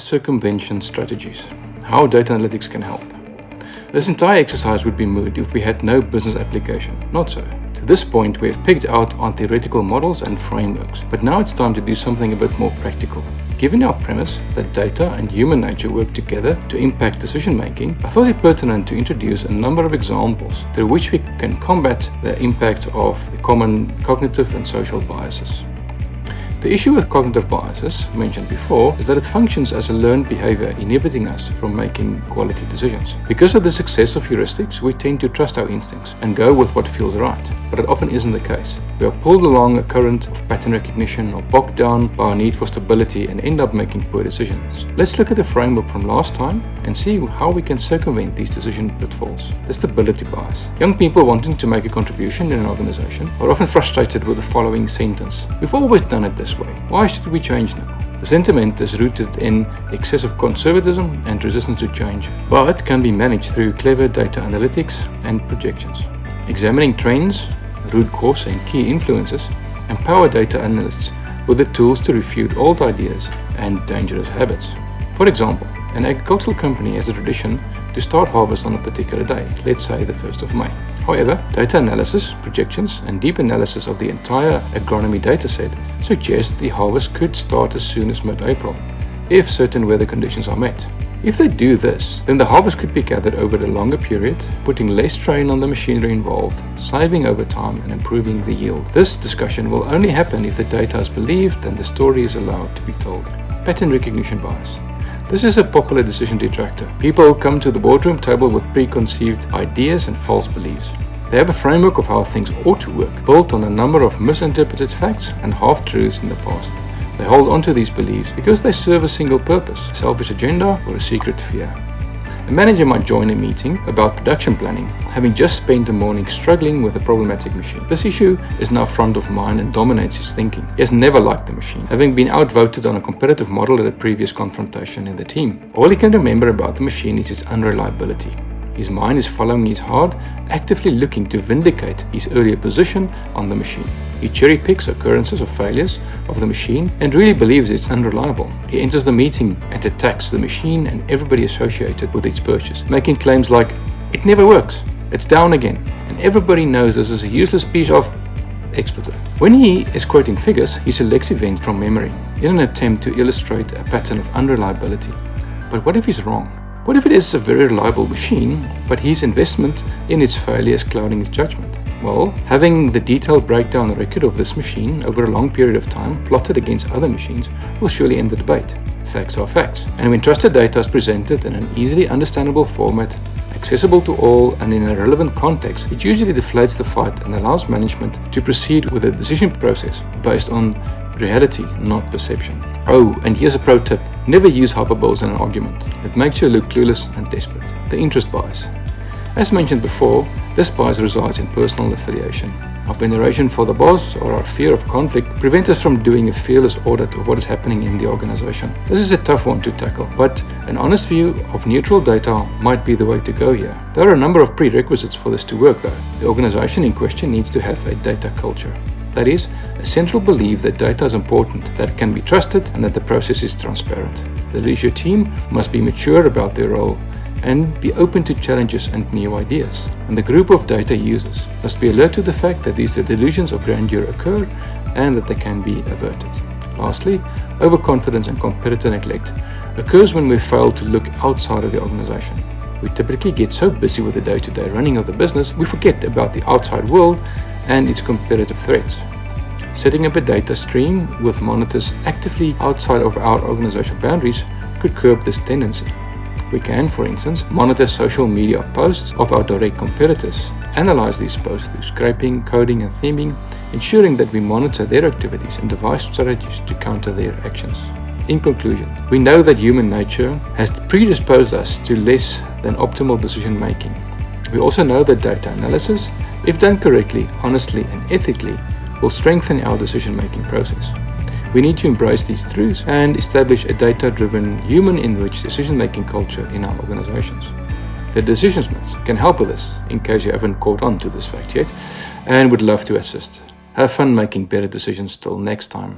circumvention strategies. How data analytics can help. This entire exercise would be moot if we had no business application. Not so. To this point, we have picked out on theoretical models and frameworks, but now it's time to do something a bit more practical. Given our premise that data and human nature work together to impact decision making, I thought it pertinent to introduce a number of examples through which we can combat the impact of the common cognitive and social biases. The issue with cognitive biases, mentioned before, is that it functions as a learned behavior inhibiting us from making quality decisions. Because of the success of heuristics, we tend to trust our instincts and go with what feels right, but it often isn't the case. We are pulled along a current of pattern recognition or bogged down by our need for stability and end up making poor decisions. Let's look at the framework from last time and see how we can circumvent these decision pitfalls. The stability bias. Young people wanting to make a contribution in an organization are often frustrated with the following sentence: "We've always done it this way. Why should we change now?" The sentiment is rooted in excessive conservatism and resistance to change, but can be managed through clever data analytics and projections. Examining trends, root cause and key influences empower data analysts with the tools to refute old ideas and dangerous habits. For example, an agricultural company has a tradition to start harvest on a particular day, let's say the 1st of May. However, data analysis, projections, and deep analysis of the entire agronomy dataset suggest the harvest could start as soon as mid-April, if certain weather conditions are met. If they do this, then the harvest could be gathered over a longer period, putting less strain on the machinery involved, saving overtime and improving the yield. This discussion will only happen if the data is believed and the story is allowed to be told. Pattern recognition bias. This is a popular decision detractor. People come to the boardroom table with preconceived ideas and false beliefs. They have a framework of how things ought to work, built on a number of misinterpreted facts and half-truths in the past. They hold onto these beliefs because they serve a single purpose, a selfish agenda or a secret fear. A manager might join a meeting about production planning, having just spent the morning struggling with a problematic machine. This issue is now front of mind and dominates his thinking. He has never liked the machine, having been outvoted on a competitive model at a previous confrontation in the team. All he can remember about the machine is its unreliability. His mind is following his heart, actively looking to vindicate his earlier position on the machine. He cherry-picks occurrences or failures of the machine and really believes it's unreliable. He enters the meeting and attacks the machine and everybody associated with its purchase, making claims like, "It never works, it's down again, and everybody knows this is a useless piece of expletive." When he is quoting figures, he selects events from memory in an attempt to illustrate a pattern of unreliability. But what if he's wrong? What if it is a very reliable machine, but his investment in its failure is clouding his judgment? Well, having the detailed breakdown record of this machine over a long period of time plotted against other machines will surely end the debate. Facts are facts. And when trusted data is presented in an easily understandable format, accessible to all and in a relevant context, it usually deflates the fight and allows management to proceed with the decision process based on reality, not perception. Oh, and here's a pro tip. Never use hyperboles in an argument. It makes you look clueless and desperate. The interest bias. As mentioned before, this bias resides in personal affiliation. Our veneration for the boss or our fear of conflict prevent us from doing a fearless audit of what is happening in the organization. This is a tough one to tackle, but an honest view of neutral data might be the way to go here. There are a number of prerequisites for this to work though. The organization in question needs to have a data culture. That is, a central belief that data is important, that it can be trusted, and that the process is transparent. The leadership team must be mature about their role and be open to challenges and new ideas. And the group of data users must be alert to the fact that these delusions of grandeur occur and that they can be averted. Lastly, overconfidence and competitor neglect occurs when we fail to look outside of the organization. We typically get so busy with the day-to-day running of the business, we forget about the outside world and its competitive threats. Setting up a data stream with monitors actively outside of our organizational boundaries could curb this tendency. We can, for instance, monitor social media posts of our direct competitors, analyze these posts through scraping, coding and theming, ensuring that we monitor their activities and devise strategies to counter their actions. In conclusion, we know that human nature has predisposed us to less than optimal decision making. We also know that data analysis, if done correctly, honestly and ethically, will strengthen our decision-making process. We need to embrace these truths and establish a data-driven, human-enriched decision-making culture in our organizations. The Decisions Myths can help with this, in case you haven't caught on to this fact yet, and would love to assist. Have fun making better decisions till next time.